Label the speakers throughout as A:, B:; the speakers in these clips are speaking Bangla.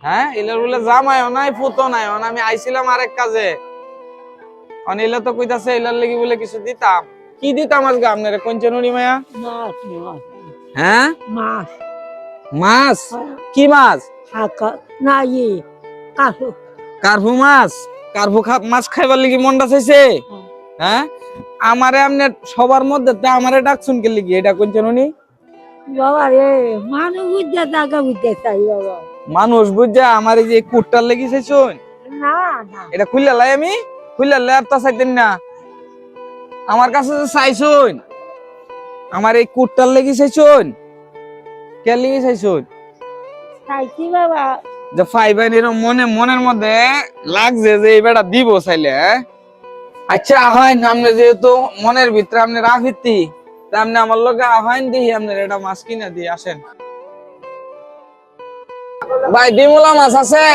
A: হ্যাঁ এলার বলে জামাইও নাই ফুতো নাই, আমি আইছিলাম আরেক কাজে। এলা তো কইতাছে এলার লাগি বলে কিছু দিতাম। কি দিতাম আজকে আপনারে কঞ্চনুনি মায়া?
B: মাছ মাছ
A: হ্যাঁ
B: মাছ
A: মাছ। কি মাছ?
B: না ই কাশু
A: কার্পু মাছ। কার্পু মাছ খাইবার লাগি মনটা চাইছে। হ্যাঁ আমারে আপনি সবার মধ্যে তো আমারে ডাকছুন কে লিগি? এটা কঞ্চনুনি
B: বাবা রে মানুষ বুঝতে টাকা বুঝতে চাই বাবা।
A: মানুষ বুঝা আমার এই যে কুটটার লেগে চাইছুন?
B: না না
A: এটা খুললে লাই, আমি খুললে লাই আর তা চাইতেন না। আমার কাছে যে চাইছুন আমার এই কুটটার লেগে চাইছুন, কে লেগে চাইছুন?
B: চাইছি বাবা।
A: যে ফাইবেন এরকম মনের মধ্যে লাগছে যে এই বেটা দিব চাইলে। আচ্ছা হয় আপনি যেহেতু মনের ভিতরে আপনি রাখিতি, তা আপনি আমার লোকে আহ্বান দিই, আপনার এটা মাছ কিনা দিয়ে আসেন। ভাই ডিমুলা মাছ আছে?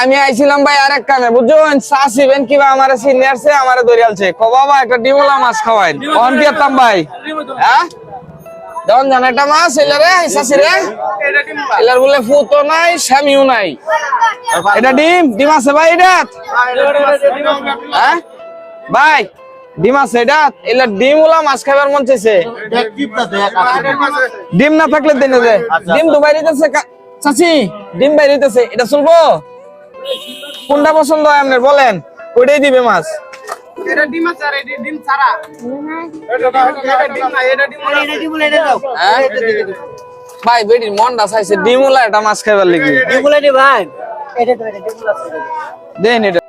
A: আমি আইছিলাম ভাই আরেক কামে, বুঝছেন? চাষিবেন কিবা আমার সিনিয়রছে আমারে দরিয়ালছে ক বাবা একটা ডিমুলা মাছ খাওয়াইন। অন দিতাম ভাই। হ্যাঁ দেন জান একটা মাছ এলারে চাষিরে, এলার বলে ফুতো নাই স্বামীও নাই। এটা ডিম আছে ভাই? এটা হ্যাঁ ভাই ডিম আছে? এটা এলা ডিমুলা মাছ খাবার মন চাইছে। ডিম না থাকলে দেন যে ডিম তো বাইরেতেছে চাচি, ডিম বাইরেতেছে, এটা চলবো? কোনটা পছন্দ হয় আপনার বলেন, ওইটাই দিবে মাছ।
C: এটা ডিম আছে আর এটা ডিম ছাড়া। এটা ডিম না, এটা ডিম না, এটা ডিম বলে এটা দাও।
A: হ্যাঁ ভাই বেটির মনটা চাইছে ডিমুলা একটা মাছ খাইবার লাগি।
C: ডিম বলে দি ভাই। এটা তো এটা ডিম আছে।
A: দেন এটা।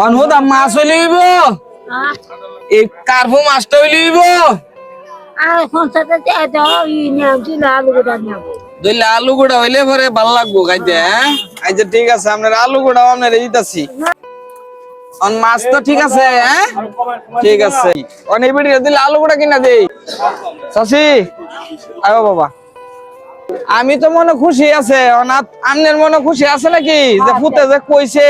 A: অনহুদা মাছ হইলে হইব, এই কার্পু মাছটা হইলে হইব।
B: আর সংসারটা দাও ই নিয়ে দিলে আলু গোটা নিয়ে
A: দইলে আলু গুঁড়া হইলে পরে ভালো লাগবো খাইতে। হ্যাঁ আচ্ছা ঠিক আছে, আপনার আলু গুঁড়া আপনার দিতাছি। মাছ তো ঠিক আছে। হ্যাঁ ঠিক আছে, এই বেটি দিলে আলু গুঁড়া কিনা দেই। চাচি আয়ো বাবা, আমি তো মনে খুশি আছে, আপনার মনে খুশি আছে নাকি? যে ফুতে যে কইছে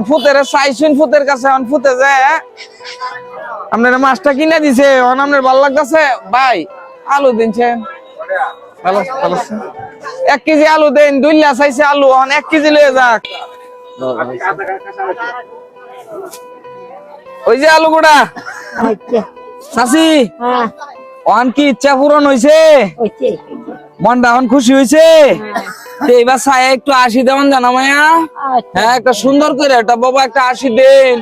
A: ফুতেরে চাইছুন ফুতের কাছে, ফুতে যে আপনার মাছটা কিনে দিছে, আপনার ভালো লাগতেছে। ভাই আলু দিনছেন ভালো ভালো, 1 কেজি আলু দেন। 2 লা চাইছে আলু, 1 কেজি লয়ে যাক। ওই যে আলু গুড়া চাচি, কি ইচ্ছা পূরণ হয়েছে? মনটা এখন খুশি হয়েছে? এবার ছায়া একটু 80 দেওয়ান জানা মায়া। হ্যাঁ একটা সুন্দর করে একটা বাবা একটা 80 দেন।